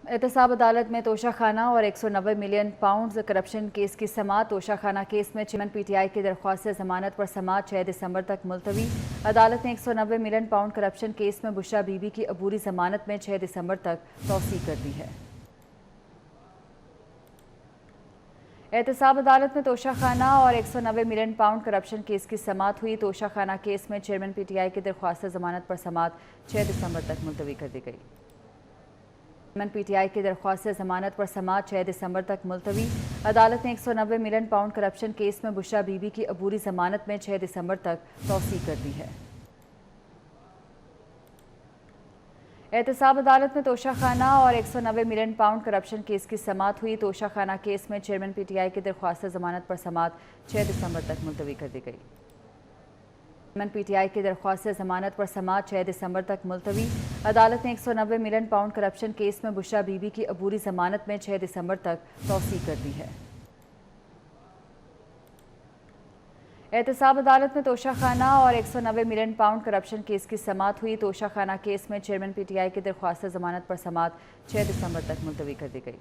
एहतसाब अदालत में तोशा खाना और 190 मिलियन पाउंड करप्शन केस की समाअत। तोशा खाना केस में चेयरमैन पीटीआई की दरख्वास्त जमानत पर समाअत 6 दिसंबर तक मुलतवी। अदालत ने 190 मिलियन पाउंड करप्शन केस में बुशरा बीबी की अबूरी जमानत में 6 दिसंबर तक तौसीक कर दी है। एहतसाब अदालत में तोशा खाना और 190 मिलियन पाउंड करप्शन केस की समाअत हुई। तोशा खाना केस में चेयरमैन पीटीआई की दरख्वास्त जमानत पर समाअत 6 दिसंबर तक मुलतवी कर दी गई। चेयरमैन पीटीआई की दरख्वास्त जमानत पर समाअत 6 दिसंबर तक मुलतवी। अदालत ने 190 मिलियन पाउंड करप्शन केस में बुशरा बीबी की अबूरी जमानत में 6 दिसंबर तक तौसीक कर दी है। एहतसाब अदालत में तोशा खाना और 190 मिलियन पाउंड करप्शन केस की समाअत हुई। तोशा खाना केस में चेयरमैन पीटीआई की दरख्वास्त जमानत पर समाअत 6 दिसंबर तक मुलतवी कर दी गई। चेयरमैन पीटीआई की दरख्वास्त जमानत पर समाअत 6 दिसंबर तक मुलतवी। अदालत ने 190 मिलियन पाउंड करप्शन केस में बुशरा बीबी की अबूरी जमानत में 6 दिसंबर तक तौसीक कर दी है। एहतसाब अदालत में तोशा खाना और 190 मिलियन पाउंड करप्शन केस की समाअत हुई। तोशा खाना केस में चेयरमैन पीटीआई की दरख्वास्त जमानत पर समाअत 6 दिसंबर तक मुलतवी कर दी गई।